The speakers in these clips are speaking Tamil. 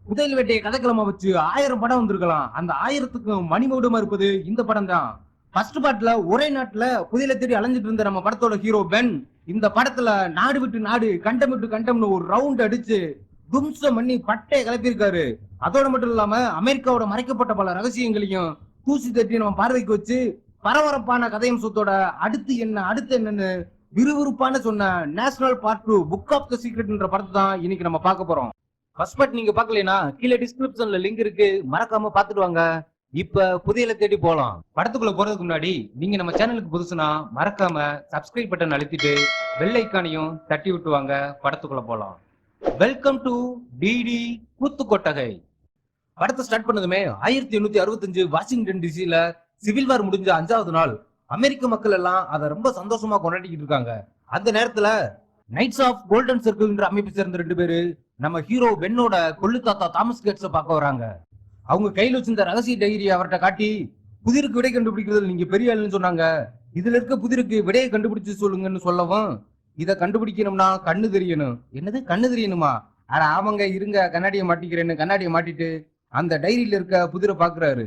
புதையல் வேட்டையை கதைக்களமா வச்சு 1000 படம் வந்திருக்கலாம். அந்த 1000த்துக்கு மணிமகுடமா இருப்பது இந்த படம் தான். ஃபர்ஸ்ட் பார்ட்ல ஒரே நாட்டுல புதையலை தேடி அலைஞ்சிட்டு இருந்த நம்ம படத்தோட ஹீரோ பென் இந்த படத்துல நாடு விட்டு நாடு கண்டம் விட்டு கண்டம்னு ஒரு ரவுண்ட் அடிச்சு தும்சம் பண்ணி பட்டையை கிளப்பியிருக்காரு. அதோட மட்டும் இல்லாம அமெரிக்காவோட மறைக்கப்பட்ட பல ரகசியங்களையும் தூசி தட்டி நம்ம பார்வைக்கு வச்சு பரபரப்பான கதையம்சத்தோட அடுத்து என்னன்னு விறுவிறுப்பான சொன்ன national part 2 book of the சீக்ரெட்ன்ற படத்தை தான் இன்னைக்கு நம்ம பார்க்க போறோம். ஃபர்ஸ்ட் பார்ட் நீங்க பார்க்கலைன்னா கீழே டிஸ்கிரிப்ஷன்ல லிங்க் இருக்கு, மறக்காம பார்த்துட்டு வாங்க. இப்ப புதையலை தேடி போலாம். படத்துக்குள்ள போறதுக்கு முன்னாடி நீங்க நம்ம சேனலுக்கு புதுசுனா மறக்காம சப்ஸ்கிரைப் பட்டன் அழுத்திட்டு பெல் ஐக்கானையும் தட்டி விட்டுவாங்க. படத்துக்குள்ள போலாம். வெல்கம் டு டிடி கூத்துக்கொட்டகை. படத்தை ஸ்டார்ட் பண்ணதுமே 1865 வாஷிங்டன் டிசில சிவில் வார் முடிஞ்ச 5வது நாள் அமெரிக்க மக்கள் எல்லாம் அதை ரொம்ப சந்தோஷமா கொண்டாடிக்கிட்டு இருக்காங்க. அந்த நேரத்துல நைட்ஸ் ஆஃப் கோல்டன் சர்க்கிள்ன்ற அமைப்பு சேர்ந்த 2 பேரு நம்ம ஹீரோ பென்னோட கொள்ளு தாத்தா தாமஸ் கேட்ஸ பார்க்க வராங்க. அவங்க கையில வச்சிருந்த ரகசிய டைரி அவர்கிட்ட காட்டி புதிருக்கு விடை கண்டுபிடிக்கிறது நீங்க பெரிய ஆளுன்னு சொன்னாங்க, இதுல இருக்க புதிருக்கு விடையை கண்டுபிடிச்சு சொல்லுங்கன்னு சொல்லவும், இதை கண்டுபிடிக்கணும்னா கண்ணு தெரியணும். என்னது கண்ணு தெரியணுமா? அட ஆமாங்க, இருங்க கண்ணாடியை மாட்டிக்கிறேன்னு கண்ணாடியை மாட்டிட்டு அந்த டைரியில இருக்க புதிரை பாக்குறாரு.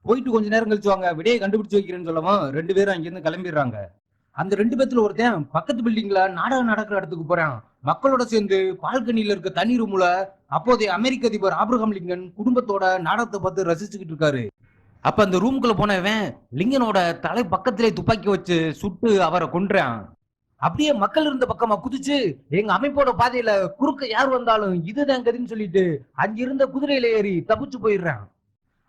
போயிட்டு கொஞ்ச நேரம் கழிச்சு வாங்க விடையை கண்டுபிடிச்சு வைக்கிறேன்னு சொல்லவும் 2 பேரும் அங்கிருந்து கிளம்பிடுறாங்க. அந்த 2 பேத்துல ஒருத்தன் பக்கத்து பில்டிங்ல நாடகம் நடக்கிற இடத்துக்கு போறான். மக்களோட சேர்ந்து பால்கனியில இருக்க தனி ரூம்ல அப்போதைய அமெரிக்க அதிபர் ஆப்ரஹாம் லிங்கன் குடும்பத்தோட நாடகத்தை பார்த்து ரசிச்சுக்கிட்டு இருக்காரு. அப்ப அந்த ரூமுக்குள்ள போனவன் லிங்கனோட தலை பக்கத்திலே துப்பாக்கி வச்சு சுட்டு அவரை கொன்றான். அப்படியே மக்கள் இருந்த பக்கமா குதிச்சு எங்க அமைப்போட பாதையில குறுக்க யார் வந்தாலும் இதுதான் கதின்னு சொல்லிட்டு அங்கிருந்த குதிரையில ஏறி தப்பிச்சு போயிடுறான்.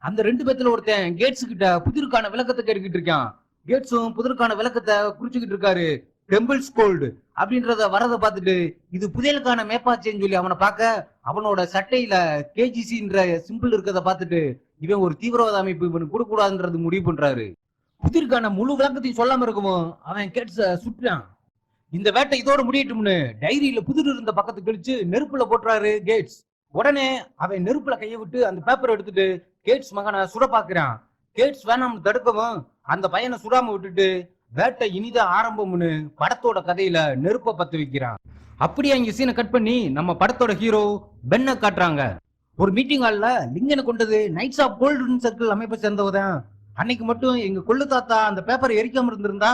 அந்த 2 பேத்துல ஒருத்தன் கேட்ஸ் கிட்ட புதிருக்கான விளக்கத்தை கேட்டுக்கிட்டு இருக்கான். கேட்ஸும் புதிருக்கான விளக்கத்தை குறிச்சுக்கிட்டு இருக்காரு. டெம்பிள்ஸ் கோல்டு அப்படின்றத வரத பார்த்துட்டு இது புதையலுக்கான மேப்பாச்சேன்னு சொல்லி அவனை பார்க்க அவனோட சட்டையில கேஜிசின்ற சிம்பிள் இருக்கிறத பார்த்துட்டு இவன் ஒரு தீவிரவாத அமைப்பு இவனுக்கு கொடுக்கூடாதுன்றது முடிவு பண்றாரு. புதிருக்கான முழு விளக்கத்தையும் சொல்லாம இருக்கவும் அவன் கேட்ஸ சுட்டுறான். இந்த வேட்டை இதோட முடியட்டும்னு டைரியில புதிர் இருந்த பக்கத்து கழிச்சு நெருப்புல போட்டுறாரு கேட்ஸ். உடனே அவன் நெருப்புல கையை விட்டு அந்த பேப்பரை எடுத்துட்டு கேட்ஸ் மகனை சுட பாக்குறான். கேட்ஸ் வேணாம் தடுக்கவும் அந்த பையனை சுடாம விட்டுட்டு வேட்டை இனிதான் ஆரம்பம்னு படத்தோட கதையில நெருப்ப பத்து வைக்கிறான். அப்படியே அங்க சீனை கட் பண்ணி நம்ம படத்தோட ஹீரோ பென்னை காட்டுறாங்க. ஒரு மீட்டிங் ஹால்ல லிங்கனை கொண்டது நைட்ஸ் ஆஃப் கோல்டன் சர்க்கிள் அமைப்பை சேர்ந்தவதான். அன்னைக்கு மட்டும் எங்க கொள்ளு தாத்தா அந்த பேப்பரை எரிக்காம இருந்திருந்தா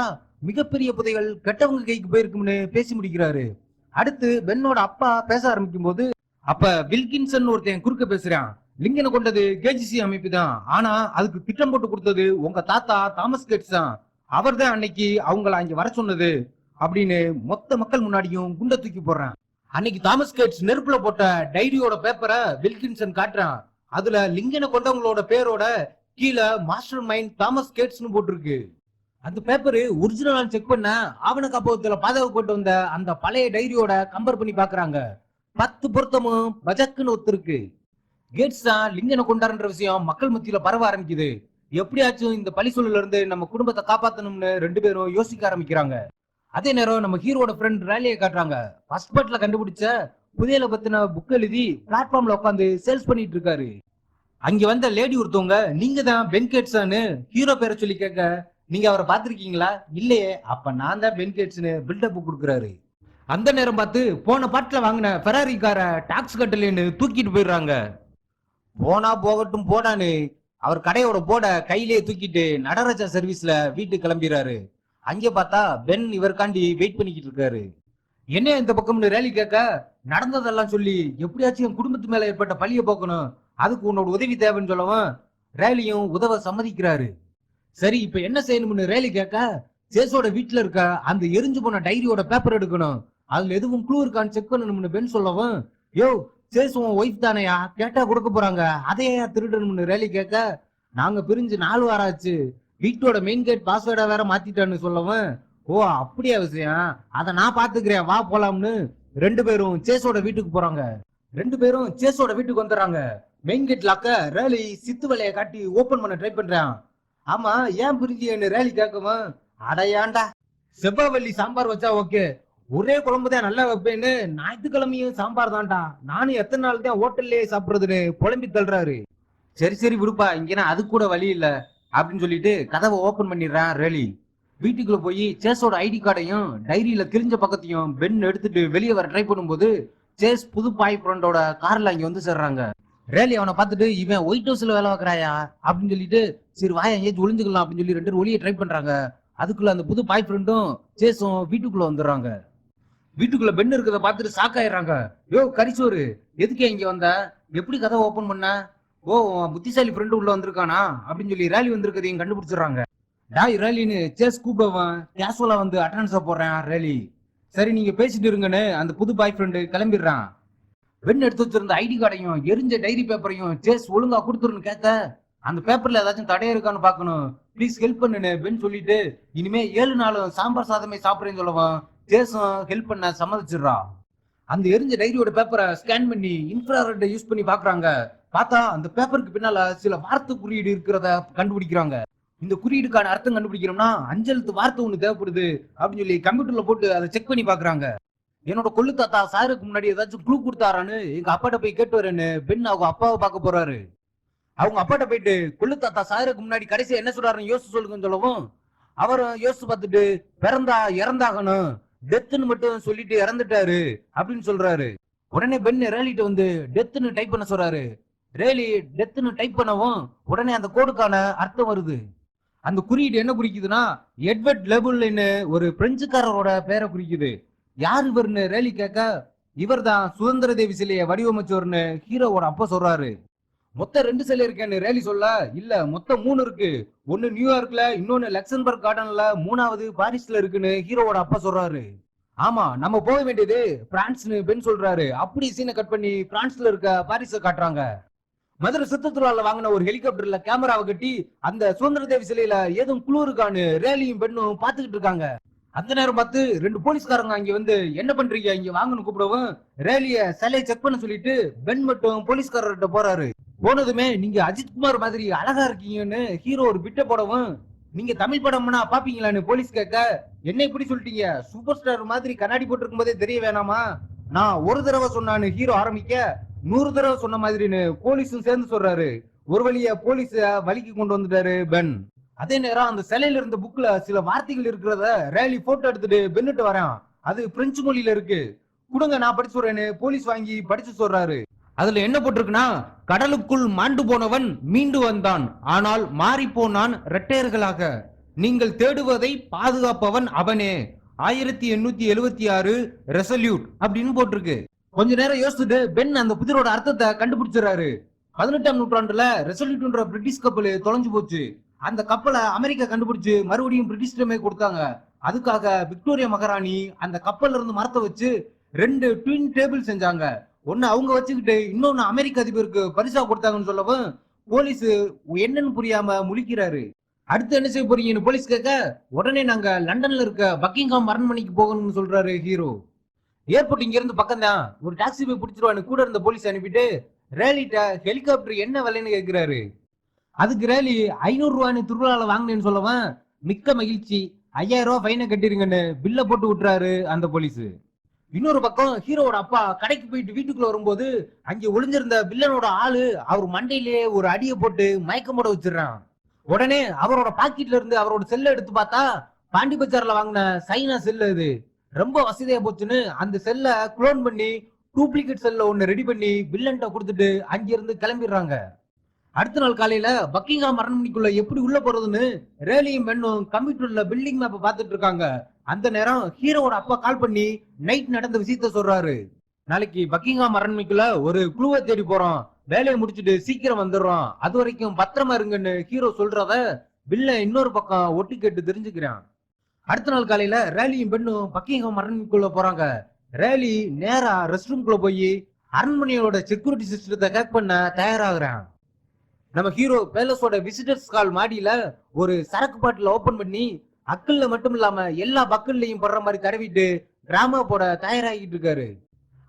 மிகப்பெரிய புதைகள் கெட்டவங்க கைக்கு போயிருக்கும்னு பேசி முடிக்கிறாரு. அடுத்து பென்னோட அப்பா பேச ஆரம்பிக்கும் போது அப்ப வில்கின்சன் ஒருத்தன் குறுக்க பேசுறான். லிங்கனை கொண்டது கேஜிசி அமைப்பு தான், ஆனா அதுக்கு திட்டம் போட்டு கொடுத்தது உங்க தாத்தா தாமஸ் கேட்ஸ் தான், அவர் தான் அன்னைக்கு அவங்கள அங்க வர சொன்னது அப்படின்னு மொத்த மக்கள் முன்னாடியும் குண்ட தூக்கி போடுறான். அன்னைக்கு தாமஸ் கேட்ஸ் நெருப்புல போட்ட டைரியோட பேப்பரை வில்கின்சன் காட்டுறான். அதுல லிங்கனை கொண்டவங்களோட பேரோட கீழே மாஸ்டர் மைண்ட் தாமஸ் கேட்ஸ்னு போட்டிருக்கு. அந்த பேப்பரு ஒரிஜினல் செக் பண்ண ஆவண காப்பகத்துல பாதுகாக்கப்பட்டு வந்த அந்த பழைய டைரியோட கம்பேர் பண்ணி பாக்குறாங்க. 10 பொருத்தமும் பஜக்குன்னு ஒத்துருக்கு. கேட்ஸ் தான் லிங்கனை கொண்டாருன்ற விஷயம் மக்கள் மத்தியில பரவ ஆரம்பிக்குது. எப்படியாச்சும் இந்த பழி சொல்ல இருந்து நம்ம குடும்பத்தை காப்பாத்தணும்னு 2 பேரும் யோசிக்க ஆரம்பிக்கிறாங்க. அதே நேரம் நம்ம ஹீரோட ஃப்ரெண்ட் ரேலியை காட்டுறாங்க. ஃபர்ஸ்ட் பார்ட்ல கண்டுபிடிச்ச புதையலை பத்தின புக் எழுதி பிளாட்ஃபார்ம்ல உட்காந்து சேல்ஸ் பண்ணிட்டு இருக்காரு. அங்க வந்த லேடி ஒருத்தவங்க நீங்க தான் பென் கேட்ஸான்னு ஹீரோ பேரை சொல்லி கேட்க, நீங்க அவரை பாத்திருக்கீங்களா? இல்லையே. அப்ப நான் தான் பென் கேட்ஸ்னு பில்டப் கொடுக்குறாரு. அந்த நேரம் பார்த்து போன பாட்டுல வாங்கின ஃபெராரி காரை டாக்ஸ் கட்டலன்னு தூக்கிட்டு போயிடுறாங்க. போனா போகட்டும் போடான்னு அவர் கடையோட போட கையிலேயே தூக்கிட்டு நடராஜா சர்வீஸ்ல வீட்டுக்கு கிளம்பிடுறாரு. அங்கே பார்த்தா பென் இவருக்காண்டி வெயிட் பண்ணிக்கிட்டு இருக்காரு. என்ன இந்த பக்கம்னு ரேலி கேட்க, நடந்ததெல்லாம் சொல்லி எப்படியாச்சும் என் குடும்பத்து மேல ஏற்பட்ட பழிய போக்கணும், அதுக்கு உன்னோட உதவி தேவைன்னு சொல்லவும் ரேலியும் உதவ சம்மதிக்கிறாரு. சரி இப்ப என்ன செய்யணும்னு ரேலி கேட்க, சேஸோட வீட்டுல இருக்க அந்த எரிஞ்சு போன டைரியோட பேப்பர் எடுக்கணும், அதுல எதுவும் க்ளூ இருக்கான்னு செக் பண்ணணும்னு பென் சொல்லவும், யோ சேஸ் உன் ஒய்ஃப் தானையா, கேட்டா கொடுக்க போறாங்க, அதையா திருடணும்னு ரேலி கேட்க, நாங்க பிரிஞ்சு 4 வாரம் ஆச்சு, வீட்டோட மெயின் கேட் பாஸ்வேர்டா வேற மாத்திட்டான்னு சொல்லவும், ஓ அப்படியா விஷயம், அதை நான் பாத்துக்கிறேன் வா போலாம்னு 2 பேரும் சேஸோட வீட்டுக்கு போறாங்க. 2 பேரும் சேஸோட வீட்டுக்கு வந்துடுறாங்க. மெயின் கேட் லாக்க ரேலி சித்து வேலையை காட்டி ஓபன் பண்ண ட்ரை பண்றான். ஆமா ஏன் பிரிஞ்சியன்னு ரேலி கேட்கவும், அடையாண்டா செவ்வாவள்ளி சாம்பார் வச்சா ஓகே, ஒரே குழம்பு தான் நல்லா வைப்பேன்னு ஞாயிற்றுக்கிழமையும் சாம்பார் தான்டா, நானும் எத்தனை நாள் தான் ஹோட்டல்லே சாப்பிடுறதுன்னு புலம்பி தள்ளுறாரு. சரி சரி விடுப்பா, இங்கன்னா அது கூட வழி இல்ல அப்படின்னு சொல்லிட்டு கதவை ஓபன் பண்ணிடுறான் ரேலி. வீட்டுக்குள்ள போய் சேஸோட ஐடி கார்டையும் டைரியில கிழிஞ்ச பக்கத்தையும் பென் எடுத்துட்டு வெளியே வர ட்ரை பண்ணும்போது சேஸ் புது பாய் ஃப்ரெண்டோட கார்ல அங்க வந்து சேர்றாங்க. ரேலி அவனை பார்த்துட்டு இவன் ஒயிட் ஹவுஸ்ல வேலை பார்க்கறாயா அப்படின்னு சொல்லிட்டு சரி வாயா எங்கேயாச்சும் ஒளிஞ்சுக்கலாம் அப்படின்னு சொல்லி 2 பேரும் ஒளிய ட்ரை பண்றாங்க. அதுக்குள்ள அந்த புது பாய் ஃப்ரெண்டும் சேஸும் வீட்டுக்குள்ள வந்துடுறாங்க. வீட்டுக்குள்ள பெண் இருக்கிறத பார்த்துட்டு ஷாக் ஆயிடுறாங்க. யோ கரிசோரு, எதுக்கே இங்க வந்த? எப்படி கதை ஓபன் பண்ண? ஓ புத்திசாலி ஃப்ரெண்டு உள்ள வந்திருக்கானா அப்படின்னு சொல்லி ரேலி வந்திருக்கதையும் கண்டுபிடிச்சிடுறாங்க. டாய் ரேலின்னு சேஸ் கூப்பிடுவான் கேஷுவலா வந்து அட்டண்டன்ஸா போடுறேன் ரேலி. சரி நீங்க பேசிட்டு இருங்கன்னு அந்த புது பாய் ஃப்ரெண்டு கிளம்பிடுறான். பெண் எடுத்து வச்சிருந்த ஐடி கார்டையும் எரிஞ்ச டைரி பேப்பரையும் சேஸ் ஒழுங்கா கொடுத்துருன்னு கேட்க அந்த பேப்பர்ல ஏதாச்சும் தடையா இருக்கான்னு பாக்கணும், ப்ளீஸ் ஹெல்ப் பண்ணுன்னு பெண் சொல்லிட்டு இனிமே 7 நாளும் சாம்பார் சாதமே சாப்பிடுறேன்னு சொல்லவும் சேஸும் ஹெல்ப் பண்ண சம்மதிச்சிடுறா. அந்த எரிஞ்ச டைரியோட பேப்பரை ஸ்கேன் பண்ணி இன்ஃப்ராரெட் யூஸ் பண்ணி பாக்குறாங்க. பார்த்தா அந்த பேப்பருக்கு பின்னால சில வார்த்தை குறியீடு இருக்கிறத கண்டுபிடிக்கிறாங்க. இந்த குறியீடுக்கான அர்த்தம் கண்டுபிடிக்கணும்னா அஞ்செழுத்து வார்த்தை ஒண்ணு தேவைப்படுது அப்படின்னு சொல்லி கம்ப்யூட்டர்ல போட்டு அதை செக் பண்ணி பாக்குறாங்க. என்னோட கொள்ளு தாத்தா சாருக்கு முன்னாடி ஏதாச்சும் க்ளூ கொடுத்தாரான்னு எங்க அப்பாட்ட போய் கேட்டு வரேன்னு பெண் அவங்க அப்பாவை பார்க்க போறாரு. அவங்க அப்பாட்ட போயிட்டு கொள்ளு தாத்தா சாருக்கு முன்னாடி கடைசியா என்ன சொல்றாருன்னு யோசிச்சு சொல்லுங்கன்னு சொல்லவும் அவரும் யோசிச்சு பார்த்துட்டு பிறந்தா இறந்தாகணும், டெத்துன்னு மட்டும் சொல்லிட்டு இறந்துட்டாரு அப்படின்னு சொல்றாரு. உடனே பெண் ரேலிட்ட வந்து டெத்துன்னு டைப் பண்ண சொல்றாரு. ரேலி டெத்துன்னு டைப் பண்ணவும் உடனே அந்த கோடுக்கான அர்த்தம் வருது. அந்த குறியீடு என்ன குறிக்குதுன்னா எட்வர்ட் லெபுல்னு ஒரு பிரெஞ்சுக்காரரோட பேரை குறிக்குது. யார் இவர்னு ரேலி கேட்க இவர் தான் சுதந்திர தேவி சிலையை வடிவமைச்சோர்னு ஹீரோவோட அப்பா சொல்றாரு. மொத்தம் 2 சிலை இருக்கேன்னு ரேலி சொல்ல இல்ல மொத்தம் 3 இருக்கு, ஒன்னு நியூயார்க்ல, இன்னொன்னு லக்சன்பர்க் கார்டன்ல, 3வது பாரிஸ்ல இருக்குன்னு ஹீரோவோட அப்பா சொல்றாரு. ஆமா நம்ம போக வேண்டியது பிரான்ஸ்னு பெண் சொல்றாரு. அப்படி சீனை கட் பண்ணி பிரான்ஸ்ல இருக்க பாரிஸ காட்டுறாங்க. மதுரை சித்தத்துலால வாங்கின ஒரு ஹெலிகாப்டர்ல கேமராவை கட்டி அந்த சுதந்திர தேவி சிலையில ஏதும் குழு இருக்கான்னு ரேலியும் பெண்ணும் பாத்துக்கிட்டு இருக்காங்க. அந்த நேரம் பார்த்து 2 போலீஸ்காரங்க அங்க வந்து என்ன பண்றீங்க இங்க வாங்கன்னு கூப்பிடவும் ரேலிய சிலையை செக் பண்ண சொல்லிட்டு பெண் மட்டும் போலீஸ்காரர்கிட்ட போறாரு. போனதுமே நீங்க அஜித்குமார் மாதிரி அழகா இருக்கீங்கன்னு ஹீரோ ஒரு பிட்ட போடவும் நீங்க தமிழ் படம்னா பாப்பீங்களான்னு போலீஸ் கேட்க என்ன இப்படி சொல்லிட்டீங்க, சூப்பர் ஸ்டார் மாதிரி கண்ணாடி போட்டிருக்கும் போதே தெரிய வேணாமா, நான் ஒரு தடவை சொன்னான்னு ஹீரோ ஆரம்பிக்க 100 தடவை சொன்ன மாதிரின்னு போலீஸும் சேர்ந்து சொல்றாரு. ஒரு வழியா போலீஸ வலிக்கு கொண்டு வந்துட்டாரு பென். அதே நேரம் அந்த சிலையில இருந்த புக்ல சில வார்த்தைகள் இருக்கிறத ரேலி போட்டோ எடுத்துட்டு பென்னுட்டு வரான். அது பிரெஞ்சு மொழியில இருக்கு, கொடுங்க நான் படிச்சு சொல்றேன்னு போலீஸ் வாங்கி படிச்சு சொல்றாரு. அதுல என்ன போட்டிருக்குன்னா கடலுக்குள் மாண்டு போனவன் மீண்டு வந்தான், ஆனால் மாறி போனான் இரட்டையர்களாக, நீங்கள் தேடுவதை பாதுகாப்பவன் அவனே, 1876 ரெசல்யூட் அப்படின்னு போட்டிருக்கு. கொஞ்ச நேரம் யோசிச்சுட்டு பென் அந்த புதிரோட அர்த்தத்தை கண்டுபிடிச்சிடறாரு. 18ஆம் நூற்றாண்டுல ரெசல்யூட்ன்ற பிரிட்டிஷ் கப்பல் தொலைஞ்சு போச்சு. அந்த கப்பலை அமெரிக்கா கண்டுபிடிச்சு மறுபடியும் பிரிட்டிஷ்டமே கொடுத்தாங்க. அதுக்காக விக்டோரியா மகாராணி அந்த கப்பல்ல இருந்து மரத்தை வச்சு 2 ட்வின் டேபிள் செஞ்சாங்க. ஒன்னு அவங்க வச்சுக்கிட்டு இன்னொன்னு அமெரிக்க அதிபருக்கு பரிசா கொடுத்தாங்கன்னு சொல்லவும் போலீஸ் என்னன்னு புரியாம முழிக்கிறாரு. அடுத்து என்ன செய்ய போறீங்கன்னு போலீஸ் கேட்க உடனே நாங்க லண்டன்ல இருக்க பக்கிங்ஹாம் அரண்மனைக்கு போகணும்னு சொல்றாரு ஹீரோ. ஏர்போர்ட் இங்க இருந்து பக்கம் தான், ஒரு டாக்ஸி போய் பிடிச்சிருவான்னு கூட இருந்த போலீஸ் அனுப்பிட்டு ரேலிட்ட ஹெலிகாப்டர் என்ன விலைன்னு கேட்கிறாரு. அதுக்கு ரேலி 500 ரூபான்னு திருவிழால வாங்கினேன்னு சொல்லவன் மிக்க மகிழ்ச்சி 5000 ரூபாய் ஃபைனை கட்டிருங்கன்னு பில்ல போட்டு விட்டுறாரு அந்த போலீஸ். இன்னொரு பக்கம் ஹீரோவோட அப்பா கடைக்கு போயிட்டு வீட்டுக்குள்ள வரும்போது அங்க ஒளிஞ்சிருந்த வில்லனோட ஆளு அவர் மண்டையிலேயே ஒரு அடியை போட்டு மயக்கம் போட வச்சிடறான். உடனே அவரோட பாக்கெட்ல இருந்து அவரோட செல்ல எடுத்து பார்த்தா பாண்டி பஜார்ல வாங்கின சைனா செல்லு அது. ரொம்ப வசதியா போச்சுன்னு அந்த செல்ல குளோன் பண்ணி டூப்ளிகேட் செல்ல ஒன்னு ரெடி பண்ணி வில்லன்ட்ட கொடுத்துட்டு அங்கிருந்து கிளம்பிடுறாங்க. அடுத்த நாள் காலையில பக்கிங்ஹாம் அரண்மனைக்குள்ள எப்படி உள்ள போறதுன்னு ரேலியும் பெண்ணும் கம்ப்யூட்டர்ல பில்டிங் மேப்பை பார்த்துட்டு இருக்காங்க. அந்த நேரம் ஹீரோவோட அப்பா கால் பண்ணி நைட் நடந்த விஷயத்த சொல்றாரு. நாளைக்கு பக்கிங்ஹாம் அரண்மனைக்குள்ள ஒரு குழுவை தேடி போறோம், வேலையை முடிச்சுட்டு சீக்கிரம் வந்துடுறோம், அது வரைக்கும் பத்திரமா இருங்கன்னு ஹீரோ சொல்றத பில்ல இன்னொரு பக்கம் ஒட்டு கேட்டு தெரிஞ்சுக்கிறான். அடுத்த நாள் காலையில ரேலியும் பெண்ணும் பக்கிங்ஹாம் அரண்மனைக்குள்ள போறாங்க. ரேலி நேரா ரெஸ்ட் ரூம்குள்ள போய் அரண்மனையோட செக்யூரிட்டி சிஸ்டத்தை ஹேக் பண்ண தயாராகிறான். நம்ம ஹீரோ பேலஸோட விசிட்டர்ஸ் கால் மாடியில ஒரு சரக்கு பாட்டில் ஓபன் பண்ணி அக்கல்ல மட்டும் இல்லாம எல்லா பக்கல்லையும் படுற மாதிரி தடவிட்டு டிராமா போட தயாராகிட்டு இருக்காரு.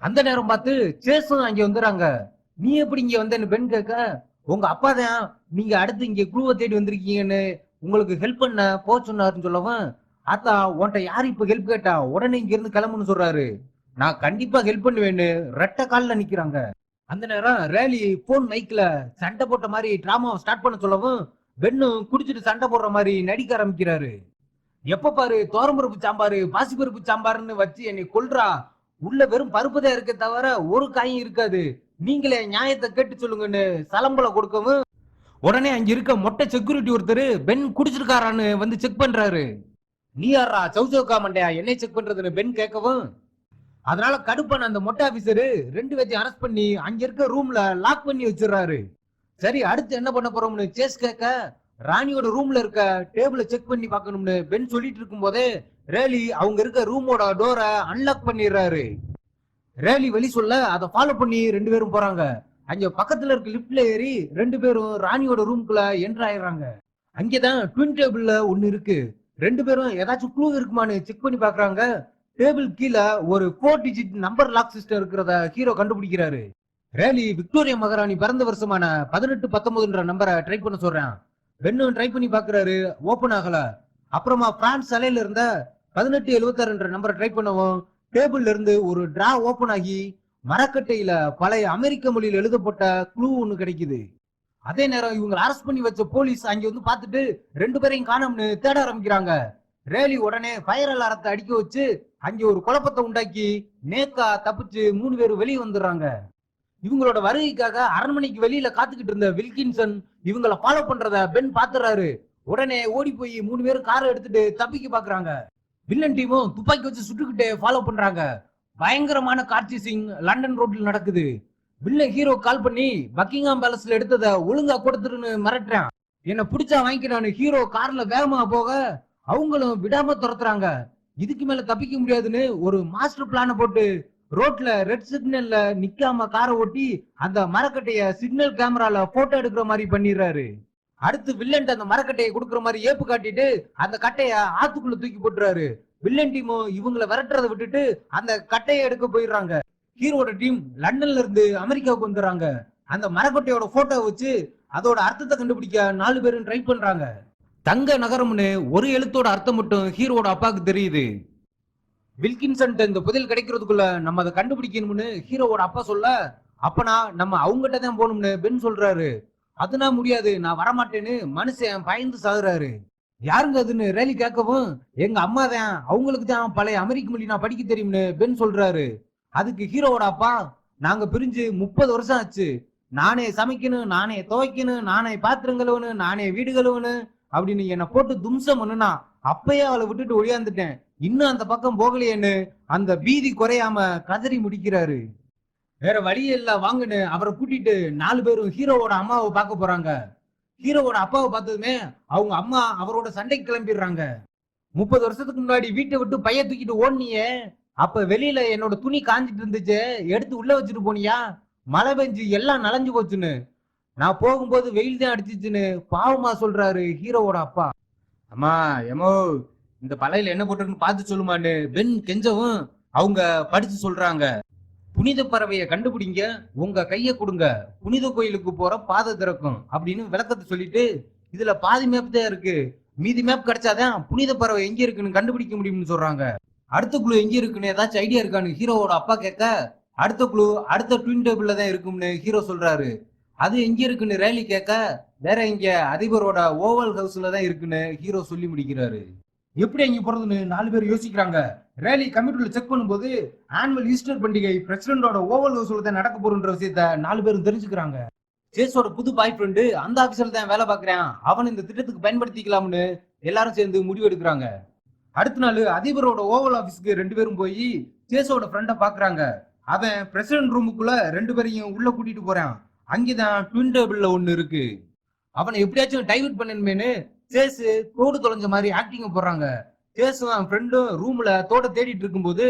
அந்த நேரம் பார்த்து சேஸும் அங்க வந்துடுறாங்க. நீ எப்படி இங்க வந்தேன்னு பெண் கேட்க உங்க அப்பா தான் நீங்க அடுத்து இங்க குழுவை தேடி வந்திருக்கீங்கன்னு உங்களுக்கு ஹெல்ப் பண்ண போக சொன்னாருன்னு சொல்லவும் ஆத்தா உன்ட்ட யாரு இப்ப ஹெல்ப் கேட்டா உடனே இங்க இருந்து கிளம்புன்னு சொல்றாரு. நான் கண்டிப்பா ஹெல்ப் பண்ணுவேன்னு ரெட்ட கால்ல நிக்கிறாங்க. அந்த நேரம் ரேலி போன் மைக்ல சண்டை போட்ட மாதிரி டிராமாவை ஸ்டார்ட் பண்ண சொல்லவும் பெண்ணும் குடிச்சிட்டு சண்டை போடுற மாதிரி நடிக்க ஆரம்பிக்கிறாரு. எப்ப பாரு தோரம்பருப்பு சாம்பாரு பாசிப்பருப்பு சாம்பாருன்னு வச்சு என்னை கொல்றா, உள்ள வெறும் பருப்பு தான் இருக்க தவிர ஒரு காயும் இருக்காது, நீங்களே நியாயத்தை கேட்டு சொல்லுங்கன்னு சலம்பல கொடுக்கவும் உடனே அங்க இருக்க மொட்டை செக்யூரிட்டி ஒருத்தர் பென் குடிச்சிருக்காரான்னு வந்து செக் பண்றாரு. நீ யாரா சௌசௌக்கா மண்டையா என்னை செக் பண்றதுன்னு பென் கேட்கவும் அதனால கடுப்பான அந்த மொட்டை ஆபீசரு 2 பேத்தையும் அரெஸ்ட் பண்ணி அங்க இருக்க ரூம்ல லாக் பண்ணி வச்சிடறாரு. சரி அடுத்து என்ன பண்ண போறோம்னு சேஸ் கேட்க ராணியோட ரூம்ல இருக்க டேபிள செக் பண்ணி பார்க்கணும்னு பென் சொல்லிட்டு இருக்கும் போதே ரேலி அவங்க இருக்க ரூமோட டோரை அன்லாக் பண்ணிடுறாரு. ரேலி வெளி சொல்ல அதை ஃபாலோ பண்ணி 2 பேரும் போறாங்க. அங்க பக்கத்துல இருக்க லிப்ட்ல ஏறி 2 பேரும் ராணியோட ரூம்குள்ள என்டர் ஆயிடுறாங்க. அங்கேதான் ட்வின் டேபிள்ல ஒண்ணு இருக்கு. 2 பேரும் ஏதாச்சும் க்ளூ இருக்குமான்னு செக் பண்ணி பாக்குறாங்க. டேபிள் கீழே ஒரு 4 டிஜிட் நம்பர் லாக் சிஸ்டம் இருக்கிறத ஹீரோ கண்டுபிடிக்கிறாரு. ரேலி விக்டோரியா மகாராணி பிறந்த வருஷமான 1819 நம்பரை ட்ரை பண்ண சொல்றான். பென்னும் ட்ரை பண்ணி பாக்குறாரு, ஓபன் ஆகல. அப்புறமா பிரான்ஸ் அலையில இருந்த 1876 நம்பரை ட்ரை பண்ணவும் டேபிள்ல இருந்து ஒரு டிரா ஓபன் ஆகி மரக்கட்டையில பழைய அமெரிக்க மொழியில் எழுதப்பட்ட க்ளூ ஒண்ணு கிடைக்குது. அதே நேரம் இவங்க அரெஸ்ட் பண்ணி வச்ச போலீஸ் அங்க வந்து பார்த்துட்டு 2 பேரையும் காணோம்னு தேட ஆரம்பிக்கிறாங்க. ரேலி உடனே ஃபயர் அலாரத்தை அடிக்க வச்சு அங்க ஒரு குழப்பத்தை உண்டாக்கி நேக்கா தப்பிச்சு 3 பேரும் வெளியே வந்துடுறாங்க. இவங்களோட வருகைக்காக அரண்மனைக்கு வெளியில காத்துக்கிட்டு இருந்த வில்கின்சன் இவங்களை ஃபாலோ பண்றத பென் பாத்துறாரு. உடனே ஓடி போய் 3 பேரும் காரை எடுத்துட்டு தப்பிக்க பாக்குறாங்க. வில்லன் டீமும் துப்பாக்கி வச்சு சுட்டுக்கிட்டே ஃபாலோ பண்றாங்க. பயங்கரமான காட்சி சீன் லண்டன் ரோட்ல நடக்குது. வில்லன் ஹீரோ கால் பண்ணி பக்கிங்ஹாம் பேலஸ்ல எடுத்தத ஒழுங்கா கொடுத்துருன்னு மிரட்டுறான். என்ன பிடிச்சா வாங்கிக்கிறான்னு ஹீரோ கார்ல வேகமா போக அவங்களும் விடாம துரத்துறாங்க. இதுக்கு மேல தப்பிக்க முடியாதுன்னு ஒரு மாஸ்டர் பிளான போட்டு ரோட்ல ரெட் சிக்னல்ல நிக்காம காரை ஓட்டி அந்த மரக்கட்டைய சிக்னல் கேமரால போட்டோ எடுக்கிற மாதிரி பண்ணிடுறாரு. அடுத்து வில்லன் அந்த மரக்கட்டையை கொடுக்குற மாதிரி ஏப்பு காட்டிட்டு அந்த கட்டைய ஆத்துக்குள்ள தூக்கி போட்டுறாரு. வில்லன் டீமும் இவங்களை விரட்டுறதை விட்டுட்டு அந்த கட்டையை எடுக்க போயிடுறாங்க. ஹீரோட டீம் லண்டன்ல இருந்து அமெரிக்காவுக்கு வந்துடுறாங்க. அந்த மரக்கட்டையோட போட்டோ வச்சு அதோட அர்த்தத்தை கண்டுபிடிக்க 4 பேரும் ட்ரை பண்றாங்க. தங்க நகரம்னு ஒரு எழுத்தோட அர்த்தம் மட்டும் ஹீரோட அப்பாவுக்கு தெரியுது. வில்கின்சன் இந்த புதையல் கிடைக்கிறதுக்குள்ள நம்ம அதை கண்டுபிடிக்கணும்னு ஹீரோவோட அப்பா சொல்ல, அப்பனா நம்ம அவங்ககிட்ட தான் போகணும்னு பென் சொல்றாரு. அதுனா முடியாது, நான் வரமாட்டேன்னு மனுஷன் பயந்து சாகுறாரு. யாருங்க அதுன்னு ரேலி கேட்கவும் எங்க அம்மா தான், அவங்களுக்கு தான் பழைய அமெரிக்க மொழி நான் படிக்க தெரியும்னு பென் சொல்றாரு. அதுக்கு ஹீரோவோட அப்பா, நாங்க பிரிஞ்சு 30 வருஷம் ஆச்சு, நானே சமைக்கணும், நானே துவைக்கணும், நானே பாத்திரம் கழுவணும், நானே வீடு கழுவணும் அப்படின்னு என்னை போட்டு தும்சம் பண்ணுனா அப்பயே அவளை விட்டுட்டு ஒழியாந்துட்டேன், இன்னும் அந்த பக்கம் போகலையேன்னு அந்த பீதி குறையாம கதறி முடிக்கிறாரு. வேற வழி இல்ல வாங்கன்னு அவரை கூட்டிட்டு 4 பேரும் ஹீரோவோட அம்மாவை பார்க்க போறாங்க. ஹீரோவோட அப்பாவை பார்த்ததுமே அவங்க அம்மா அவரோட சண்டைக்கு கிளம்பிடுறாங்க. 30 வருஷத்துக்கு முன்னாடி வீட்டை விட்டு பைய தூக்கிட்டு ஓடுனியே, அப்ப வெளியில என்னோட துணி காஞ்சிட்டு இருந்துச்சு, எடுத்து உள்ள வச்சுட்டு போனியா, மழை பெஞ்சு எல்லாம் நனைஞ்சு போச்சுன்னு, நான் போகும்போது வெயில் தான் அடிச்சிச்சுன்னு பாவமா சொல்றாரு ஹீரோவோட அப்பா. அம்மா எமோ இந்த பழையில என்ன போட்டிருக்குன்னு பார்த்து சொல்லுமான்னு பென் கெஞ்சவும் அவங்க படிச்சு சொல்றாங்க. புனித பறவையை கண்டுபிடிங்க, உங்க கைய கொடுங்க, புனித கோயிலுக்கு போற பாதை திறக்கும் அப்படின்னு விளக்கத்தை சொல்லிட்டு, இதுல பாதி மேப் தான் இருக்கு, மீதி மேப் கிடைச்சாதான் புனித பறவை எங்க இருக்குன்னு கண்டுபிடிக்க முடியும்னு சொல்றாங்க. அடுத்த குழு எங்க இருக்குன்னு ஏதாச்சும் ஐடியா இருக்கான்னு ஹீரோவோட அப்பா கேட்க, அடுத்த குழு அடுத்த ட்வின் டேபிள்ல தான் இருக்கும்னு ஹீரோ சொல்றாரு. அது எங்க இருக்குன்னு ரேலி கேட்க, வேற இங்க அதிபரோட ஓவல் ஹவுஸ்ல தான் இருக்குன்னு ஹீரோ சொல்லி முடிக்கிறாரு. எப்படி அங்க போறதுன்னு 4 பேர் யோசிக்கிறாங்க. ரேலி கம்ப்யூட்டர்ல செக் பண்ணும்போது ஆனுவல் ஈஸ்டர் பண்டிகை பிரசிடண்டோட ஓவல் ஹவுஸ்ல தான் நடக்க போறன்ற விஷயத்த 4 பேரும் தெரிஞ்சுக்கிறாங்க. சேஸோட புது பாய் ஃப்ரெண்டு அந்த ஆபீஸ்ல தான் வேலை பார்க்கறான், அவன் இந்த திட்டத்துக்கு பயன்படுத்திக்கலாம்னு எல்லாரும் சேர்ந்து முடிவு எடுக்கிறாங்க. அடுத்த நாள் அதிபரோட ஓவல் ஆபீஸ்க்கு 2 பேரும் போய் சேஸோட ஃப்ரெண்டை பாக்குறாங்க. அவன் பிரசிடண்ட் ரூமுக்குள்ள 2 பேரையும் உள்ள கூட்டிட்டு போறான். அங்கேதான் ட்வின் டேபிள்ல ஒண்ணு இருக்கு. அவனை எப்படியாச்சும் டைவர்ட் பண்ணணுமேனு சேஸ் தோடு தொலைஞ்ச மாதிரி ஆக்டிங்க போடுறாங்க. சேஸும் அவன் ஃப்ரெண்டும் ரூம்ல தோட தேடிட்டு இருக்கும்போது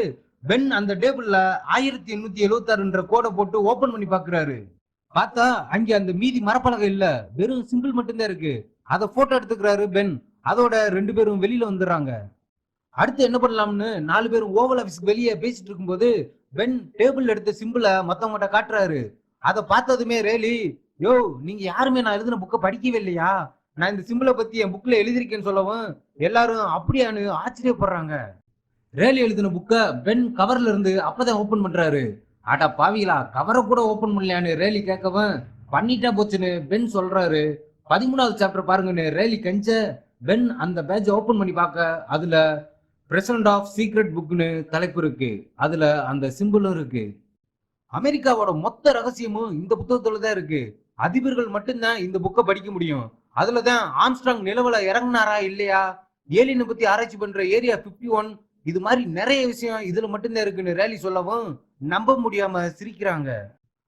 பென் அந்த டேபிள்ல 1876 கோடை போட்டு ஓபன் பண்ணி பாக்குறாரு. பார்த்தா அங்க அந்த மீதி மரப்பலகை இல்ல, வெறும் சிம்பிள் மட்டும்தான் இருக்கு. அதை போட்டோ எடுத்துக்கிறாரு பென். அதோட 2 பேரும் வெளியில வந்துடுறாங்க. அடுத்து என்ன பண்ணலாம்னு 4 பேரும் ஓவல் ஆபீஸ்க்கு வெளியே பேசிட்டு இருக்கும்போது பென் டேபிள் எடுத்த சிம்பிளை மத்தவங்கிட்ட காட்டுறாரு. அதை பார்த்ததுமே ரேலி, யோ நீங்க யாருமே நான் எழுதின புக்கை படிக்கவே இல்லையா, நான் இந்த சிம்பிளை பத்தி என் புக்ல எழுதிருக்கேன்னு சொல்லவும் எல்லாரும் அப்படியான்னு ஆச்சரியப்படுறாங்க. ரேலி எழுதின புக்கை பென் கவர்ல இருந்து அப்பதான் ஓபன் பண்றாரு. ஆட்டா பாவிகளா, கவரை கூட ஓபன் பண்ணலையான்னு ரேலி கேட்கவும் பண்ணிட்டா போச்சுன்னு பென் சொல்றாரு. 13வது சாப்டர் பாருங்கன்னு ரேலி கெஞ்ச பென் அந்த பேஜ் ஓபன் பண்ணி பார்க்க அதுல பிரசிடண்ட் ஆஃப் சீக்ரெட் புக்னு தலைப்பு இருக்கு. அதுல அந்த சிம்பிளும் இருக்கு. அமெரிக்காவோட மொத்த ரகசியமும் இந்த புத்தகத்துல தான் இருக்கு. அதிபர்கள் மட்டும்தான் இந்த புக்கை படிக்க முடியும். அதுலதான் ஆம்ஸ்ட்ராங் நிலவுல இறங்குனாரா இல்லையா, ஏலியனை பத்தி ஆராய்ச்சி பண்ற ஏரியா 51, இது மாதிரி நிறைய விஷயம் இதுல மட்டும்தான் இருக்குன்னு ரேலி சொல்லவும் நம்ப முடியாம சிரிக்கிறாங்க.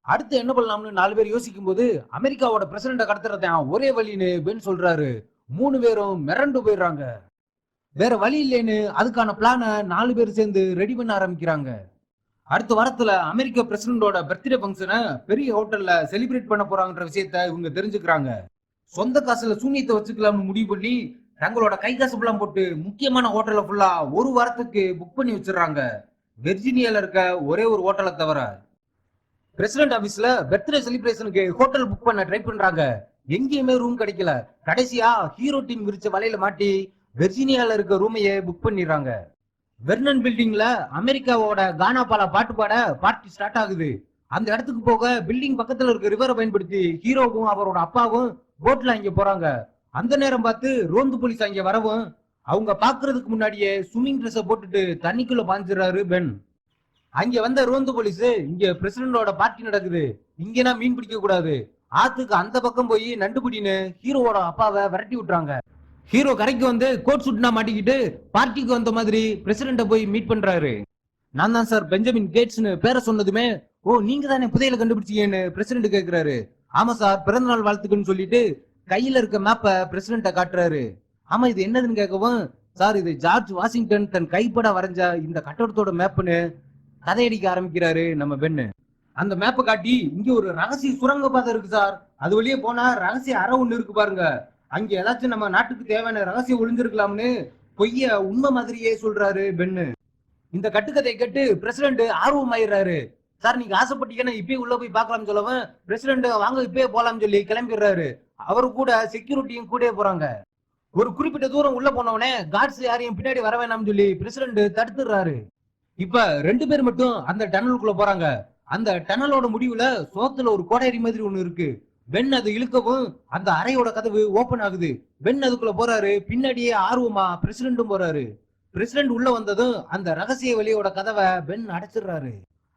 அடுத்து என்ன பண்ணலாம்னு 4 பேர் யோசிக்கும் போது அமெரிக்காவோட பிரசிடண்ட கடத்துறதான் ஒரே வழின்னு பென் சொல்றாரு. 3 பேரும் மிரண்டு போயிடுறாங்க. வேற வழி இல்லைன்னு அதுக்கான பிளான 4 பேர் சேர்ந்து ரெடி பண்ண ஆரம்பிக்கிறாங்க. அடுத்த வாரத்துல அமெரிக்க பிரசிடண்டோட பர்த்டே ஃபங்க்ஷனை பெரிய ஹோட்டல்ல செலிப்ரேட் பண்ண போறாங்கன்ற விஷயத்த இவங்க தெரிஞ்சுக்கிறாங்க. சொந்த காசுல சூனியத்தை வச்சுக்கலாம்னு முடிவு பண்ணி தங்களோட கை காசு ஃபுல்லாம் போட்டு முக்கியமான ஹோட்டலை ஃபுல்லா ஒரு வாரத்துக்கு புக் பண்ணி வச்சிடறாங்க. வெர்ஜீனியால இருக்க ஒரே ஒரு ஹோட்டலை தவிர. பிரசிடென்ட் ஆபீஸ்ல பர்த்டே செலிப்ரேஷனுக்கு ஹோட்டல் புக் பண்ண ட்ரை பண்றாங்க. எங்கேயுமே ரூம் கிடைக்கல. கடைசியா ஹீரோ டீம் விரிச்ச வலையில மாட்டி வெர்ஜீனியால இருக்க ரூமையே புக் பண்ணிடுறாங்க. வெர்னன் பில்டிங்ல அமெரிக்காவோட கானா பாலா பாட்டு பாட பார்ட்டி ஸ்டார்ட் ஆகுது. அந்த இடத்துக்கு போக பில்டிங் பக்கத்துல இருக்க ரிவரை பயன்படுத்தி ஹீரோவும் அவரோட அப்பாவும் போட்ல அங்க போறாங்க. அந்த நேரம் பார்த்து ரோந்து போலீஸ் அங்க வரவும் அவங்க பாக்குறதுக்கு முன்னாடியே ஸ்விம்மிங் ட்ரெஸ் போட்டுட்டு தண்ணிக்குள்ள பாஞ்சிடறாரு பென். அங்க வந்த ரோந்து போலீஸ், இங்க பிரசிடண்டோட பார்ட்டி நடக்குது, இங்கன்னா மீன் பிடிக்க கூடாது, ஆத்துக்கு அந்த பக்கம் போய் நண்டு பிடின்னு ஹீரோவோட அப்பாவை விரட்டி விட்டுறாங்க. ஹீரோ கரைக்கு வந்து கோட் சுட்னா மாட்டிக்கிட்டு பார்ட்டிக்கு வந்த மாதிரி பிரசிடண்ட போய் மீட் பண்றாரு. நான் தான் சார் பெஞ்சமின் கேட்ஸ்னு பேரை சொன்னதுமே, ஓ நீங்க தானே புதையலை கண்டுபிடிச்சீங்கன்னு பிரசிடண்ட் கேக்குறாரு. ஆமா சார், பிறந்தநாள் வாழ்த்துக்குன்னு சொல்லிட்டு கையில இருக்க மேப்ப பிரசிடண்ட காட்டுறாரு. ஆமா இது என்னதுன்னு கேட்கவும், சார் இது ஜார்ஜ் வாஷிங்டன் தன் கைப்பட வரைஞ்ச இந்த கட்டடத்தோட மேப்னு கதையடிக்க ஆரம்பிக்கிறாரு நம்ம பெண்ணு. அந்த மேப்பை காட்டி, இங்க ஒரு ரகசிய சுரங்க பாதை இருக்கு சார், அது வழியே போனா ரகசிய அறை ஒண்ணு இருக்கு பாருங்க, அங்க ஏதாச்சும் நம்ம நாட்டுக்கு தேவையான ரகசியம் ஒளிஞ்சிருக்கலாம்னு பொய்ய உண்மை மாதிரியே சொல்றாரு பென்னு. இந்த கட்டுக்கதை கேட்டு பிரசிடண்ட் ஆர்வம் ஆயிடுறாரு. சார் நீங்க ஆசைப்பட்டீங்கன்னா இப்பயே உள்ள போய் பார்க்கலாம்னு சொல்லவும் பிரசிடண்ட் வாங்க இப்பயே போலாம்னு சொல்லி கிளம்பிடுறாரு. அவரு கூட செக்யூரிட்டியும் கூட போறாங்க. ஒரு குறிப்பிட்ட தூரம் உள்ள போனவனே கார்ட்ஸ் யாரையும் பின்னாடி வர வேணாம்னு சொல்லி பிரசிடண்ட் தடுத்துடுறாரு. இப்ப 2 பேர் மட்டும் அந்த டனலுக்குள்ள போறாங்க. அந்த டனலோட முடிவுல சோத்துல ஒரு கோடையரி மாதிரி ஒண்ணு இருக்கு. பென் அதை இழுக்கவும் அந்த அறையோட கதவு ஓபன் ஆகுது. பென் அதுக்குள்ள போறாரு. பின்னாடியே ஆர்வமா பிரசிடண்டும் போறாரு. பிரசிடண்ட் உள்ள வந்ததும் அந்த ரகசிய வழியோட கதவை பென் அடைச்சிடுறாரு.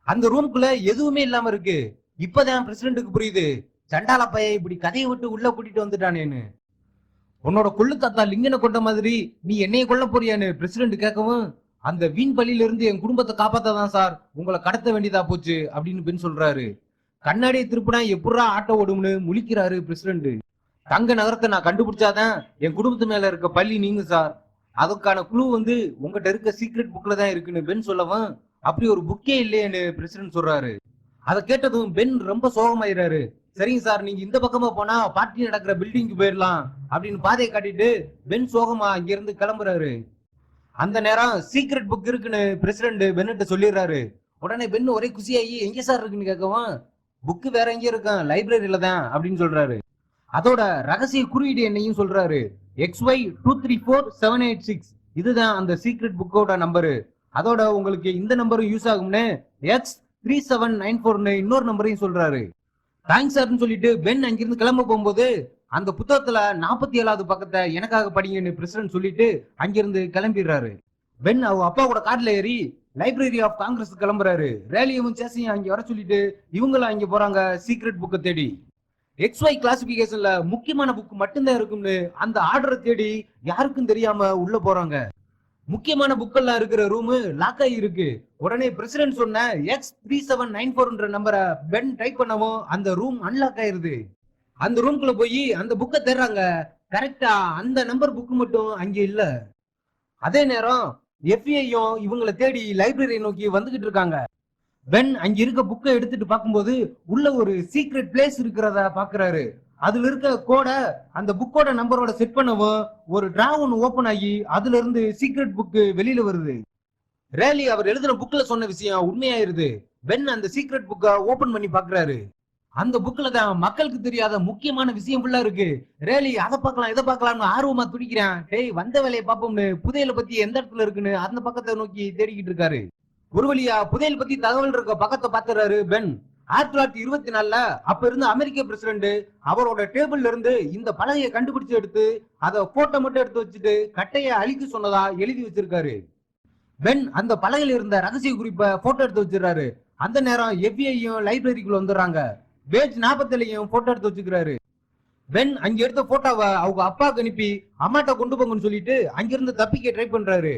அந்த ரூம்குள்ள எதுவுமே இல்லாம இருக்கு. இப்பதான் பிரசிடண்ட்டுக்கு புரியுது, சண்டால பைய இப்படி கதையை விட்டு உள்ள கூட்டிட்டு வந்துட்டானேன்னு. உன்னோட கொள்ளு தாத்தா லிங்கனை கொண்ட மாதிரி நீ என்னைய கொல்ல போறியான்னு பிரசிடண்ட் கேட்கவும், அந்த வீண் பள்ளியில இருந்து என் குடும்பத்தை காப்பாத்தான் சார் உங்களை கடத்த வேண்டியதா போச்சு அப்படின்னு பென் சொல்றாரு. கண்ணாடியை திருப்பினா எப்படா ஆட்டோ ஓடும்னு முழிக்கிறாரு பிரசிடண்ட். தங்க நகரத்தை நான் கண்டுபிடிச்சாதான் என் குடும்பத்து மேல இருக்க பள்ளி நீங்க சார், அதுக்கான குழு வந்து உங்ககிட்ட இருக்க சீக்ரெட் புக்ல தான் இருக்குன்னு பென் சொல்லவும், அப்படி ஒரு புக்கே இல்லையேன்னு பிரசிடண்ட் சொல்றாரு. அதை கேட்டதும் பென் ரொம்ப சோகமாயிராரு. சரிங்க சார், நீங்க இந்த பக்கமா போனா பார்ட்டி நடக்கிற பில்டிங்க்கு போயிடலாம் அப்படின்னு பாதையை காட்டிட்டு பென் சோகமா அங்க இருந்து கிளம்புறாரு. அந்த நேரம் சீக்ரெட் புக் இருக்குன்னு பிரசிடண்ட் பென்னிட்ட சொல்லிடுறாரு. உடனே பென் ஒரே குசியாகி எங்க சார் இருக்குன்னு கேட்கவும், புக்கு வேற எங்க இருக்கும், லைப்ரரியில தான் அப்படின்னு சொல்றாரு. அதோட ரகசிய குறியீடு என்னையும் சொல்றாரு. XY234786, இதுதான் அந்த சீக்ரெட் புக்கோட நம்பரு. அதோட உங்களுக்கு இந்த நம்பரும் யூஸ் ஆகும்னு X3794ன்னு இன்னொரு நம்பரையும் சொல்றாரு. தேங்க்ஸ் சார்னு சொல்லிட்டு பென் அங்கிருந்து கிளம்ப போகும்போது அந்த புத்தகத்துல 47வது பக்கத்தை எனக்காக படிங்கன்னு பிரசிடண்ட் சொல்லிட்டு அங்கிருந்து கிளம்பிடுறாரு. பென் அவங்க அப்பா கூட கார்ல ஏறி லைப்ரரி ஆஃப் காங்கிரஸ் கிளம்புறாரு. ரேலியவும் சேசையும் அங்க வர சொல்லிட்டு இவங்களும் அங்க போறாங்க சீக்ரெட் புக்கை தேடி. XY கிளாசிபிகேஷன்ல முக்கியமான புக் மட்டும்தான் இருக்கும்னு அந்த ஆர்டரை தேடி யாருக்கும் தெரியாம உள்ள போறாங்க. முக்கியமான புக்கெல்லாம் இருக்கிற ரூம் லாக் ஆகி இருக்கு. உடனே பிரசிடண்ட் சொன்ன X3794ன்ற நம்பரை பென் டைப் பண்ணவும் அந்த ரூம் அன்லாக் ஆயிருது. அந்த ரூம்குள்ள போய் அந்த புக்கை தேடுறாங்க. கரெக்டா அந்த நம்பர் புக் மட்டும் அங்க இல்ல. அதே நேரம் FBI-யும் இவங்களை தேடி லைப்ரரியை நோக்கி வந்துகிட்டு இருக்காங்க. பென் அங்க இருக்க புக்கை எடுத்துட்டு பார்க்கும்போது உள்ள ஒரு சீக்ரெட் பிளேஸ் இருக்கிறத பாக்குறாரு. அதுல இருக்க கோட அந்த புக்கோட நம்பரோட செட் பண்ணவும் ஒரு டிரா ஒன்னு ஓபன் ஆகி அதுல இருந்து சீக்ரெட் புக் வெளியில வருது. ரேலி அவர் எழுதின புக்ல சொன்ன விஷயம் உண்மையாயிருது. பென் அந்த சீக்ரெட் புக்கை ஓபன் பண்ணி பாக்குறாரு. அந்த புக்ல தான் மக்களுக்கு தெரியாத முக்கியமான விஷயம் ஃபுல்லா இருக்கு. ரேலி அதை பார்க்கலாம் இதை பார்க்கலாம்னு ஆர்வமா துடிக்கிறான். டேய் வந்த வேலையை பார்ப்போம்னு புதையலை பத்தி எந்த இடத்துல இருக்குன்னு அந்த பக்கத்தை நோக்கி தேடிக்கிட்டு இருக்காரு. ஒரு வழியா புதையல் பத்தி தகவல் இருக்க பக்கத்தை பாத்துறாரு பென். 1924ல அப்ப இருந்த அமெரிக்க பிரசிடண்ட் அவரோட டேபிள்ல இருந்து இந்த பலகையை கண்டுபிடிச்சு எடுத்து அதை போட்டோ மட்டும் எடுத்து வச்சுட்டு கட்டைய அழிக்க சொன்னதா எழுதி வச்சிருக்காரு. பென் அந்த பலகையில இருந்த ரகசிய குறிப்பை போட்டோ எடுத்து வச்சிருக்காரு. அந்த நேரம் எஃபிஐயும் லைப்ரரிக்குள்ள வந்துடுறாங்க. பேஜ் 47 போட்டோ எடுத்து வச்சுக்கிறாரு. பென் அங்க எடுத்த போட்டோவை அவங்க அப்பாவுக்கு அனுப்பி அம்மாட்ட கொண்டு போங்கன்னு சொல்லிட்டு அங்கிருந்து தப்பிக்க ட்ரை பண்றாரு.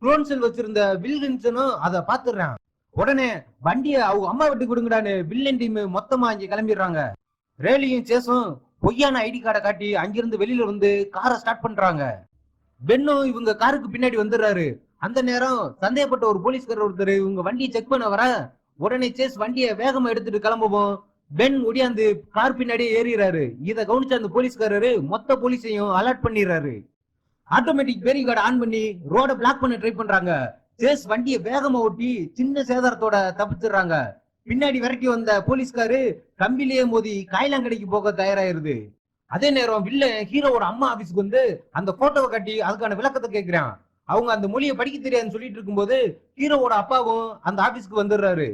குளோன் செல் வச்சிருந்த வில்கின்சனும் அதை பாத்துறான். உடனே வண்டியை அவங்க அம்மா விட்டு கொடுங்கடான்னு வில்லன் டீம் மொத்தமா அங்க கிளம்பிடுறாங்க. ரேலியும் சேஸும் பொய்யான ஐடி கார்டை காட்டி அங்கிருந்து வெளியில வந்து காரை ஸ்டார்ட் பண்றாங்க. பென்னும் இவங்க காருக்கு பின்னாடி வந்துடுறாரு. அந்த நேரம் சந்தேகப்பட்ட ஒரு போலீஸ்காரர் ஒருத்தர் இவங்க வண்டியை செக் பண்ண வர உடனே சேஸ் வண்டியை வேகமா எடுத்துட்டு கிளம்பவும் பென் ஒடியாந்து கார் பின்னாடியே ஏறிறாரு. இதை கவனிச்ச அந்த போலீஸ்காரரு மொத்த போலீஸையும் அலர்ட் பண்ணிடுறாரு. ஆட்டோமேட்டிக் பேரிகார்டு ஆன் பண்ணி ரோட பிளாக் பண்ண ட்ரை பண்றாங்க. சேஸ் வண்டியை வேகமா ஓட்டி சின்ன சேதாரத்தோட தப்பிச்சிடுறாங்க. பின்னாடி விரட்டி வந்த போலீஸ்காரு கம்பிலேயே மோதி காயிலாங்கடைக்கு போக தயாராயிருது. அதே நேரம் வில்லன் ஹீரோவோட அம்மா ஆபீஸ்க்கு வந்து அந்த போட்டோவை கட்டி அதுக்கான விளக்கத்தை கேட்கிறான். அவங்க அந்த மொழியை படிக்க தெரியாதுன்னு சொல்லிட்டு இருக்கும்போது ஹீரோவோட அப்பாவும் அந்த ஆபீஸ்க்கு வந்துடுறாரு.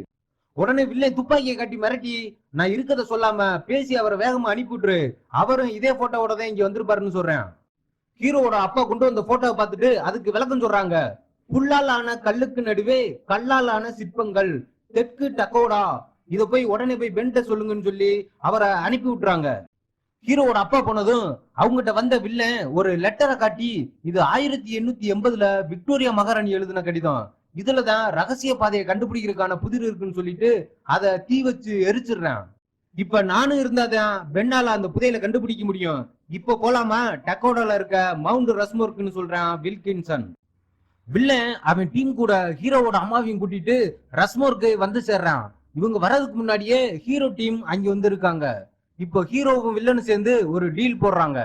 உடனே வில்லன் துப்பாக்கியை கட்டி மிரட்டி நான் இருக்கத சொல்லாம பேசி அவரை வேகமா அனுப்பிவிட்டுரு, அவரும் இதே போட்டோவோட தான் இங்க வந்திருப்பாருன்னு சொல்றேன். ஹீரோவோட அப்பா கொண்டு வந்த போட்டோவை பார்த்துட்டு அதுக்கு விளக்கம் சொல்றாங்க. புல்லால் ஆன கல்லுக்கு நடுவே கல்லால் ஆன சிற்பங்கள், தெற்கு டக்கோடா, இத போய் உடனே போய் பென்ட்ட சொல்லுங்கன்னு சொல்லி அவரை அனுப்பி விட்டுறாங்க. ஹீரோவோட அப்பா போனதும் அவங்ககிட்ட வந்த வில்லன் ஒரு லெட்டரை காட்டி இது 1880 விக்டோரியா மகாராணி எழுதின கடிதம், இதுலதான் ரகசிய பாதையை கண்டுபிடிக்கிறதுக்கான புதிர் இருக்குன்னு சொல்லிட்டு அதை தீ வச்சு எரிச்சிடுறான். இப்ப நானும் இருந்தாதான் பென்னால அந்த புதையலை கண்டுபிடிக்க முடியும். இப்ப போலாமா டக்கோடால இருக்க மவுண்ட் ரஸ்மோர்க்னு சொல்றான் வில்கின்சன். வில்லன் அவன் டீம் கூட ஹீரோவோட அம்மாவையும் கூட்டிட்டு ரஸ்மோர்க்கு வந்து சேர்றான். இவங்க வர்றதுக்கு முன்னாடியே ஹீரோ டீம் அங்க வந்து இருக்காங்க. இப்போ ஹீரோவும் வில்லனும் சேர்ந்து ஒரு டீல் போடுறாங்க.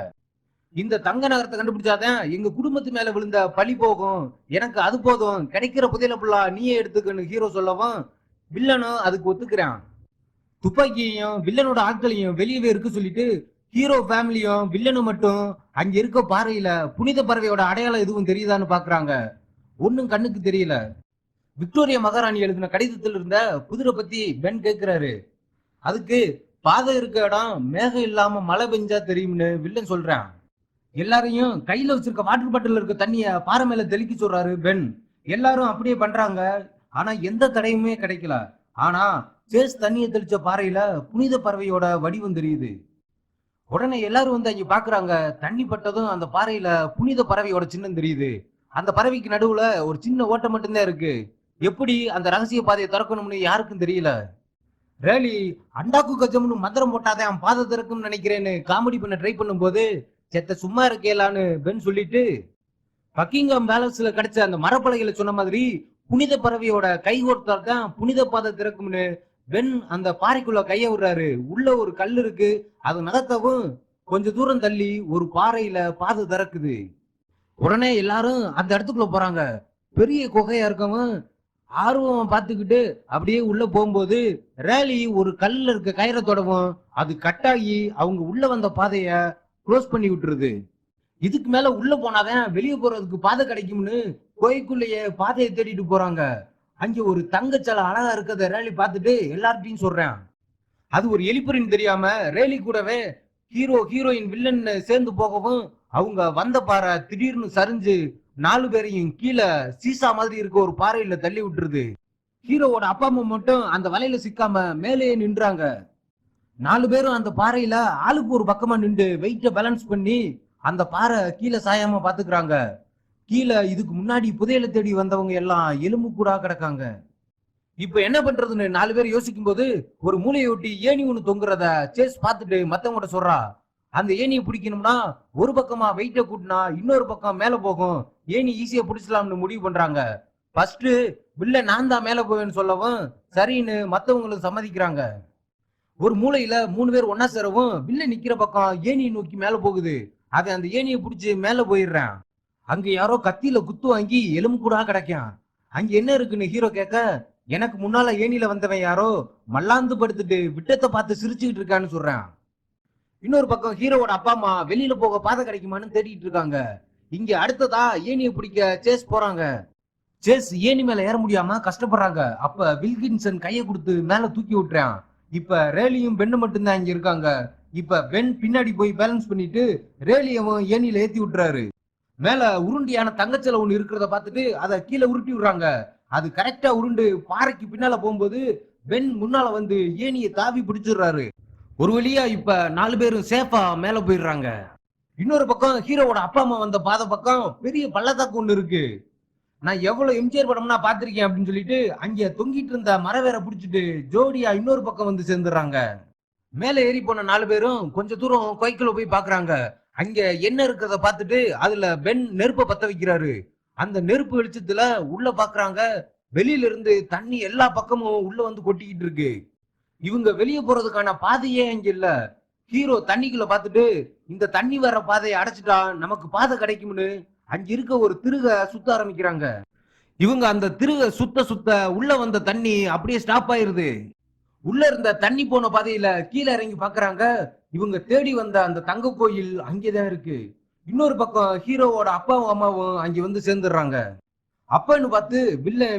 இந்த தங்க நகரத்தை கண்டுபிடிச்சாதான் எங்க குடும்பத்து மேல விழுந்த பழி போகும், எனக்கு அது போதும், கிடைக்கிற புதையல புள்ளா நீயே எடுத்துக்கன்னு ஹீரோ சொல்லவும் வில்லனும் அதுக்கு ஒத்துக்கிறான். துப்பாக்கியையும் வில்லனோட ஆட்களையும் வெளியவே இருக்கு சொல்லிட்டு ஹீரோ ஃபேமிலியும் வில்லனும் மட்டும் அங்க இருக்க பாறையில புனித பறவையோட அடையாளம் எதுவும் தெரியுதான்னு பாக்குறாங்க. ஒன்னும் கண்ணுக்கு தெரியல. விக்டோரியா மகாராணி எழுதின கடிதத்தில் இருந்த புதிரை பத்தி பென் கேட்கிறாரு. அதுக்கு பாதை இருக்க இடம் மேகம் இல்லாம மழை பெஞ்சா தெரியும்னு வில்லன் சொல்றான். எல்லாரையும் கையில வச்சிருக்க வாட்டர் பாட்டில் இருக்க தண்ணிய பாறை மேல தெளிக்க சொல்றாரு பென். எல்லாரும் அப்படியே பண்றாங்க. ஆனா எந்த தடையுமே கிடைக்கல. ஆனா சேஸ் தண்ணியை தெளிச்ச பாறையில புனித பறவையோட வடிவம் தெரியுது. உடனே எல்லாரும் வந்து அங்க பாக்குறாங்க. தண்ணி பட்டதும் அந்த பாறையில புனித பறவையோட சின்னம் தெரியுது. அந்த பறவைக்கு நடுவுல ஒரு சின்ன ஓட்டம் மட்டும்தான் இருக்கு. எப்படி அந்த ரகசிய பாதையை திறக்கணும்னு யாருக்கும் தெரியல. ரேலி அண்டாக்கு கஜம்னு மந்திரம் போட்டாதான் பாதை திறக்கும்னு நினைக்கிறேன்னு காமெடி பண்ண ட்ரை பண்ணும் போது செத்த சும்மா இருக்கேலான்னு பென் சொல்லிட்டு பக்கிங்காம் பேலன்ஸ்ல கிடைச்ச அந்த மரப்பலகையில சொன்ன மாதிரி புனித பறவையோட கை கோர்த்தால் தான் புனித பாதை திறக்கும்னு பென் அந்த பாறைக்குள்ள கைய விடுறாரு. உள்ள ஒரு கல் இருக்கு, அது நகர்த்தவும் கொஞ்ச தூரம் தள்ளி ஒரு பாறையில பாதை திறக்குது. உடனே எல்லாரும் அந்த இடத்துக்குள்ள போறாங்க. பெரிய குகையா இருக்கவும் ஆர்வம் பார்த்துக்கிட்டு அப்படியே உள்ள போகும்போது ரேலி ஒரு கல்ல இருக்க கயிறை தொடவும் அது கட்டாகி அவங்க உள்ள வந்த பாதைய க்ளோஸ் பண்ணி விட்டுருது. இதுக்கு மேல உள்ள போனாதான் வெளியே போறதுக்கு பாதை கிடைக்கும்னு கோயிலுக்குள்ளேயே பாதையை தேடிட்டு போறாங்க. அங்க ஒரு தங்கச்சலை அழகா இருக்கத ரேலி பார்த்துட்டு எல்லார்ட்டையும் சொல்றேன். அது ஒரு எலிப்பறின்னு தெரியாம ரேலி கூடவே ஹீரோ ஹீரோயின் வில்லன் சேர்ந்து போகவும் அவங்க வந்த பாறை திடீர்னு சரிஞ்சு 4 பேரையும் கீழே சீசா மாதிரி இருக்க ஒரு பாறையில தள்ளி விட்டுருது. ஹீரோவோட அப்பா அம்மா மட்டும் அந்த வலையில சிக்காம மேலேயே நின்றாங்க. 4 பேரும் அந்த பாறையில ஆளுக்கு ஒரு பக்கமா நின்று வெயிட்ட பேலன்ஸ் பண்ணி அந்த பாறை கீழே சாயாம பாத்துக்கிறாங்க. கீழே இதுக்கு முன்னாடி புதையலை தேடி வந்தவங்க எல்லாம் எலும்பு கூடா கிடக்காங்க. இப்ப என்ன பண்றதுன்னு 4 பேர் யோசிக்கும் போது ஒரு மூளையை ஒட்டி ஏணி ஒண்ணு தொங்குறத சேஸ் பார்த்துட்டு மத்தவங்க சொல்றா. அந்த ஏணியை பிடிக்கணும்னா ஒரு பக்கமா வெயிட்ட கூட்டினா இன்னொரு பக்கம் மேல போகும், ஏணி ஈஸியா பிடிச்சலாம்னு முடிவு பண்றாங்க. ஃபர்ஸ்ட் வில்ல நான் தான் மேல போவேன்னு சொல்லவும் சரின்னு மத்தவங்களும் சம்மதிக்கிறாங்க. ஒரு மூலையில 3 பேர் ஒன்னா சேரவும் வில்ல நிக்கிற பக்கம் ஏணியை நோக்கி மேல போகுது. அவன் அந்த ஏணியை பிடிச்சி மேல போயிடுறான். அங்க யாரோ கத்தியில குத்து வாங்கி எலும்பு கூட கிடைக்கும். அங்க என்ன இருக்குன்னு ஹீரோ கேட்க எனக்கு முன்னால ஏணியில வந்தவன் யாரோ மல்லாந்து படுத்துட்டு விட்டத்தை பார்த்து சிரிச்சுக்கிட்டு இருக்கான்னு சொல்றான். இன்னொரு பக்கம் ஹீரோவோட அப்பா அம்மா வெளியில போக பாதை கிடைக்குமான்னு தேடிட்டு இருக்காங்க. இங்க அடுத்ததா ஏணியை பிடிக்க சேஸ் போறாங்க. சேஸ் ஏணி மேல ஏற முடியாம கஷ்டப்படுறாங்க. அப்ப வில்கின்சன் கையை கொடுத்து மேல தூக்கி விட்டுறான். இப்ப ரேலியும் பென்னு மட்டும்தான் இங்க இருக்காங்க. இப்ப பென் பின்னாடி போய் பேலன்ஸ் பண்ணிட்டு ரேலியவும் ஏணியில ஏத்தி விட்டுறாரு. மேல உருண்டியான தங்கச்சலை ஒண்ணு இருக்கிறத பார்த்துட்டு அதை கீழே உருட்டி விடுறாங்க. அது கரெக்டா உருண்டு பாறைக்கு பின்னால போகும்போது பென் முன்னால வந்து ஏணியை தாவி பிடிச்சிடுறாரு. ஒரு வழியா இப்ப 4 பேரும் சேஃபா மேல போயிடுறாங்க. இன்னொரு பக்கம் ஹீரோவோட அப்பா அம்மா வந்த பாதை பக்கம் பெரிய பள்ளத்தாக்கு ஒண்ணு இருக்கு. நான் எவ்வளவு எம்ஜிஆர் படம்னா பாத்திருக்கேன் அப்படின்னு சொல்லிட்டு அங்க தொங்கிட்டு இருந்த மரவேற புடிச்சிட்டு ஜோடியா இன்னொரு பக்கம் வந்து சேர்ந்துடுறாங்க. மேல ஏறி போன 4 பேரும் கொஞ்ச தூரம் கோய்க்குள்ள போய் பாக்குறாங்க. அங்க என்ன இருக்கிறத பார்த்துட்டு அதுல பென் நெருப்ப பத்த வைக்கிறாரு. அந்த நெருப்பு வெளிச்சத்துல உள்ள பாக்குறாங்க. வெளியில இருந்து தண்ணி எல்லா பக்கமும் உள்ள வந்து கொட்டிக்கிட்டு இருக்கு. இவங்க வெளியே போறதுக்கான பாதையே அங்க இல்ல. ஹீரோ தண்ணிக்குள்ள பார்த்துட்டு இந்த தண்ணி வர பாதையை அடைச்சிட்டா நமக்கு பாதை கிடைக்கும்னு அங்க இருக்க ஒரு திருக சுத்த ஆரம்பிக்கிறாங்க. இவங்க அந்த திருக சுத்த சுத்த உள்ள வந்த தண்ணி அப்படியே ஸ்டாப் ஆயிருது. உள்ள இருந்த தண்ணி போன பாதையில கீழே இறங்கி பாக்குறாங்க. இவங்க தேடி வந்த அந்த தங்க கோயில் அங்கேதான் இருக்கு. இன்னொரு பக்கம் ஹீரோவோட அப்பாவும் அம்மாவும் அங்க வந்து சேர்ந்துடுறாங்க. அப்பன்னு பார்த்து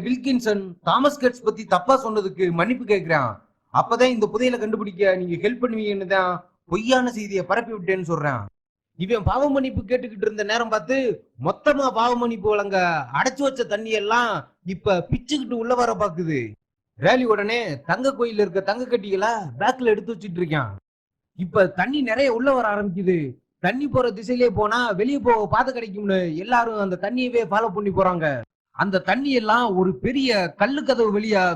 வில்கின்சன் தாமஸ் கெட்ஸ் பத்தி தப்பா சொன்னதுக்கு மன்னிப்பு கேட்கிறான். அப்பதான் இந்த புதையலை கண்டுபிடிக்க நீங்க ஹெல்ப் பண்ணுவீங்கன்னு தான் பொய்யான செய்தியை பரப்பி விட்டேன்னு சொல்றான். இவன் பாவ மன்னிப்பு கேட்டுக்கிட்டு இருந்த நேரம் பார்த்து மொத்தமா பாவ மன்னிப்பு வழங்க அடைச்சு வச்ச தண்ணி எல்லாம் இப்ப பிச்சுக்கிட்டு உள்ள வர பாக்குது. ரேலி உடனே தங்க கோயில இருக்க தங்க கட்டிகளை பேக்ல எடுத்து வச்சுட்டு இருக்கான். இப்ப தண்ணி நிறைய உள்ள வர ஆரம்பிக்குது. தண்ணி போற திசையிலே போனா வெளியே போக பாதை கிடைக்கும்னு எல்லாரும் அந்த தண்ணியவே ஃபாலோ பண்ணி போறாங்க. அந்த தண்ணி எல்லாம் ஒரு பெரிய கல்லு கதவு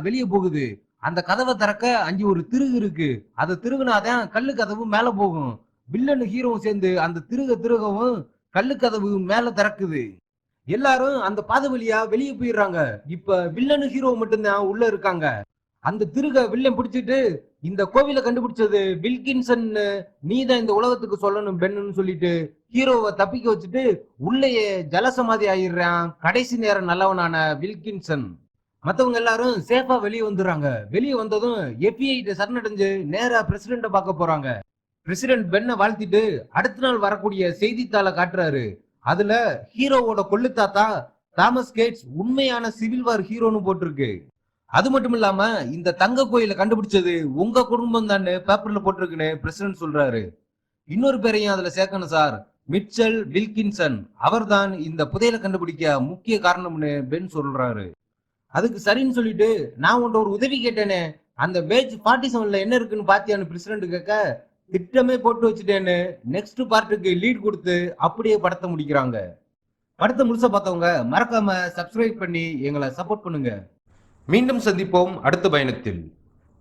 வெளியே போகுது. அந்த கதவை திறக்க அங்கே ஒரு திருகு இருக்கு. அதை திருகுனாதான் கல்லு கதவு மேல போகும். வில்லனு ஹீரோவும் சேர்ந்து அந்த திருகவும் கல்லு கதவு மேல திறக்குது. எல்லாரும் அந்த பாதை வழியா வெளியே போயிடுறாங்க. இப்ப வில்லனு ஹீரோ மட்டும்தான் உள்ள இருக்காங்க. அந்த திருக வில்லன் பிடிச்சிட்டு இந்த கோவிலை கண்டுபிடிச்சது வில்கின்சன், நீதான் இந்த உலகத்துக்கு சொல்லணும் பென்னு சொல்லிட்டு ஹீரோவை தப்பிக்க வச்சுட்டு உள்ளேயே ஜலசமாதி ஆயிடுறான் கடைசி நேரம் நல்லவனான வில்கின்சன். மத்தவங்க எல்லாரும் சேஃபா வெளியே வந்துடுறாங்க. வெளியே வந்ததும் FBI சரணடைஞ்சு நேரா பிரசிடென்ட பார்க்க போறாங்க. பிரசிடென்ட் பென்னை வாழ்த்திட்டு அடுத்த நாள் வரக்கூடிய செய்தித்தாளை காட்டுறாரு. அதுல ஹீரோவோட கொள்ளுத்தாத்தா தாமஸ் கேட்ஸ் உண்மையான சிவில் வார் ஹீரோன்னு போட்டிருக்கு. அது மட்டும் இல்லாம இந்த தங்க கோயிலை கண்டுபிடிச்சது உங்க குடும்பம் தான் பேப்பர்ல போட்டிருக்குன்னு பிரசிடென்ட் சொல்றாரு. இன்னொரு பேரையும் அதுல சேர்க்கணும் சார், மிச்சல் வில்கின்சன். அவர் தான் இந்த புதையலை கண்டுபிடிக்க முக்கிய காரணம்னு பென் சொல்றாரு. அதுக்கு சரின்னு சொல்லிட்டு நான் உன்ட ஒரு உதவி கேட்டேனே, அந்த பேஜ் 47ல என்ன இருக்குன்னு பாத்தியான்னு பிரசிடென்ட் கேட்க, திட்டமே போட்டு வச்சுட்டேன்னு நெக்ஸ்ட் பார்ட்டுக்கு லீட் கொடுத்து அப்படியே படத்தை முடிக்கிறாங்க. படத்தை முழுசா பார்த்தவங்க மறக்காம சப்ஸ்கிரைப் பண்ணி எங்களை சப்போர்ட் பண்ணுங்க. மீண்டும் சந்திப்போம் அடுத்த பயணத்தில்.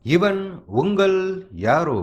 இவன் உங்கள் யாரோ.